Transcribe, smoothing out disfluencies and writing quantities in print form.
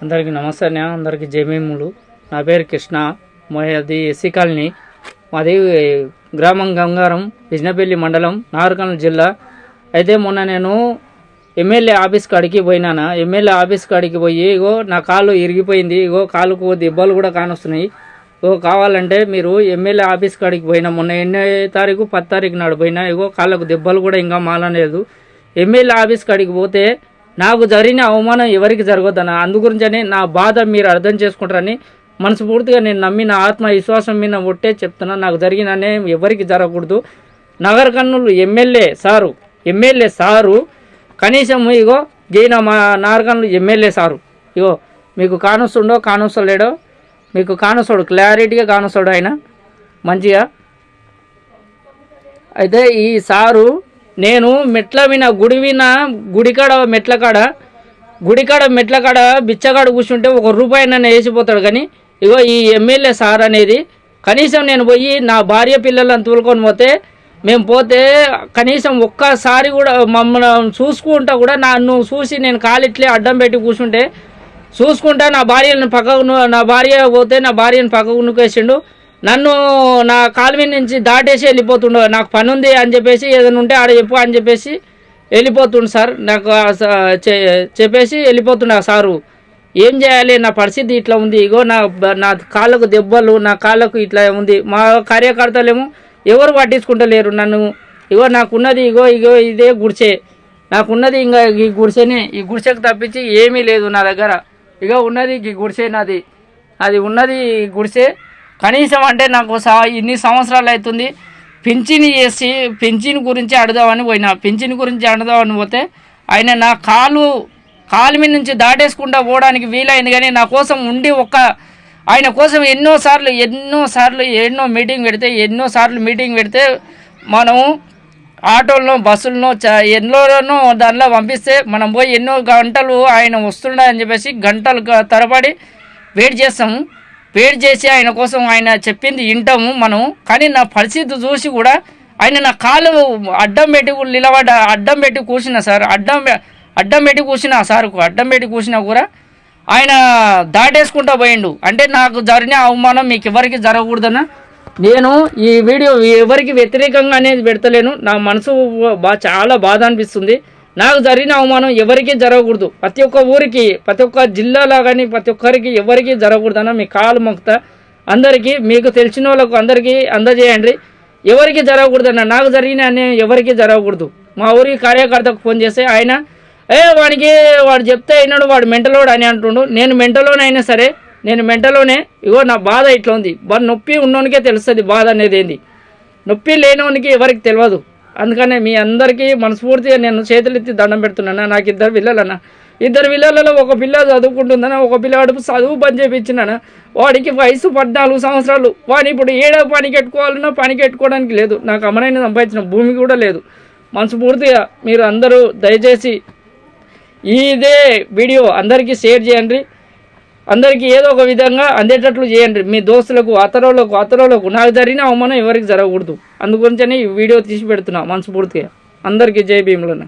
అందరికీ నమస్తే అన్న, అందరికీ జయమేములు. నా పేరు కృష్ణ, మాది ఎస్సీ కాలనీ, మాది గ్రామం గంగారం, బిజినపల్లి మండలం, నాగర్కర్నూలు జిల్లా. అయితే మొన్న నేను ఎమ్మెల్యే ఆఫీస్ కాడికి పోయినాను. ఎమ్మెల్యే ఆఫీస్ కాడికి పోయి ఇగో నా కాలు ఇరిగిపోయింది, ఇగో కాలుకు దెబ్బలు కూడా కానొస్తున్నాయి. ఇగో కావాలంటే మీరు ఎమ్మెల్యే ఆఫీస్ కాడికి పోయినా, మొన్న 8 తారీఖు 10 తారీఖు నాడు పోయినా, ఇగో కాళ్ళకు దెబ్బలు కూడా ఇంకా మాలలేదు. ఎమ్మెల్యే ఆఫీస్ కాడికి పోతే నాకు జరిగిన అవమానం ఎవరికి జరగొద్దన్న, అందుగురించని నా బాధ మీరు అర్థం చేసుకుంటారని మనస్ఫూర్తిగా నేను నమ్మి నా ఆత్మవిశ్వాసం మీద ఒట్టే చెప్తున్నా. నాకు జరిగిననే ఎవరికి జరగకూడదు. నాగర్కర్నూలు ఎమ్మెల్యే సారు కనీసం ఇగో గీన మా నాగర్కర్నూలు ఎమ్మెల్యే సారు ఇగో మీకు కానొస్తలేడో మీకు కానొస్తాడు, క్లారిటీగా కానొస్తాడు ఆయన మంచిగా. అయితే ఈ సారు నేను మెట్ల విన గుడికాడ మెట్ల కాడ బిచ్చగాడు కూర్చుంటే ₹1 నన్ను వేసిపోతాడు. కానీ ఇగో ఈ ఎమ్మెల్యే సార్ అనేది కనీసం నేను పోయి నా భార్య పిల్లలను తోలుకొని పోతే మేము పోతే కనీసం ఒక్కసారి కూడా మమ్మల్ని చూసుకుంటా కూడా నన్ను చూసి నేను కాలిట్లే అడ్డం పెట్టి కూర్చుంటే చూసుకుంటా నా భార్యను పక్కకు నూకేసిండు. నన్ను నా కాలు మీద నుంచి దాటేసి వెళ్ళిపోతుండు. నాకు పని ఉంది అని చెప్పేసి ఏదైనా ఉంటే ఆడ చెప్పు అని చెప్పేసి వెళ్ళిపోతుండు సార్. నాకు చెప్పేసి వెళ్ళిపోతుండ సారు. ఏం చేయాలి, నా పరిస్థితి ఇట్లా ఉంది, ఇగో నా కాళ్ళకు దెబ్బలు, నా కాళ్ళకు ఇట్లా ఉంది. మా కార్యకర్తలేమో ఎవరు పట్టించుకుంటలేరు నన్ను. ఇగో నాకున్నది ఇగో ఇదే గుడిసె, నాకున్నది ఇంకా ఈ గుడిసెనే, ఈ గుడిసెకు తప్పించి ఏమీ లేదు నా దగ్గర. ఇగో ఉన్నది ఈ గుడిసె నాది, అది ఉన్నది ఈ గుడిసె. కనీసం అంటే నాకు ఇన్ని సంవత్సరాలు అవుతుంది పింఛన్ గురించి అడుగుదామని పోయినా. పింఛన్ గురించి అడుగుదామని పోతే ఆయన నా కాలు మీద నుంచి దాటేసుకుంటా పోవడానికి వీలైంది. కానీ నా కోసం ఉండి ఆయన కోసం ఎన్నో మీటింగ్ పెడితే మనము ఆటోల్లో బస్సుల్లో ఎన్నోనో దానిలో పంపిస్తే మనం పోయి ఎన్నో గంటలు ఆయన వస్తున్నాడని చెప్పేసి గంటలు తరబడి వెయిట్ చేసి ఆయన కోసం ఆయన చెప్పింది వింటాము మనం. కానీ నా పరిస్థితి చూసి కూడా ఆయన నా కాలు అడ్డం పెట్టి కూర్చున్నా సార్. అడ్డం పెట్టి కూర్చున్నా కూడా ఆయన దాటేసుకుంటా పోయిండు. అంటే నాకు జరిగిన అవమానం మీకు ఎవరికి జరగకూడదన్న. నేను ఈ వీడియో ఎవరికి వ్యతిరేకంగా అనేది పెడతలేను. నా మనసు చాలా బాధ అనిపిస్తుంది. నాకు జరిగిన అవమానం ఎవరికి జరగకూడదు. ప్రతి ఒక్క ఊరికి, ప్రతి ఒక్క జిల్లాలో కానీ ప్రతి ఒక్కరికి ఎవరికి జరగకూడదన్న మీ కాలు మొక్త. అందరికీ మీకు తెలిసిన వాళ్ళకు అందరికీ అందజేయండి. ఎవరికి జరగకూడదన్న, నాకు జరిగిన అన్యాయం ఎవరికి జరగకూడదు. మా ఊరి కార్యకర్తకు ఫోన్ చేస్తే ఆయన వాడు చెప్తే అయినాడు, వాడు మెంటలోడు అని అంటుండు. నేను మెంటలోనైనా సరే, నేను మెంటలోనే. ఇగో నా బాధ ఇట్లా ఉంది. నొప్పి ఉన్నోనికే తెలుస్తుంది బాధ అనేది ఏంది, నొప్పి లేనివానికి ఎవరికి తెలియదు. అందుకనే మీ అందరికీ మనస్ఫూర్తిగా నేను చేతులెత్తి దండం పెడుతున్నాను. నాకు 2 పిల్లలన్న, 2 పిల్లలలో ఒక పిల్ల చదువుకుంటుందన్న, ఒక పిల్లవాడు చదువు పని చేయించినాను. వాడికి వయసు 14 సంవత్సరాలు. వాడిని ఇప్పుడు ఏడో పనికి పెట్టుకోవాలన్నా పనికి పెట్టుకోవడానికి లేదు. నాకు అమ్మనైనా సంపాదించిన భూమి కూడా లేదు. మనస్ఫూర్తిగా మీరు అందరూ దయచేసి ఇదే వీడియో అందరికీ షేర్ చేయండి. అందరికీ ఏదో ఒక విధంగా అందేటట్లు చేయండి. మీ దోస్తులకు, అతరులకు నాకు జరిగిన అవమానం ఎవరికి జరగకూడదు. అందుగురించని ఈ వీడియో తీసి పెడుతున్నా మనస్ఫూర్తిగా. అందరికీ జై భీములన్న.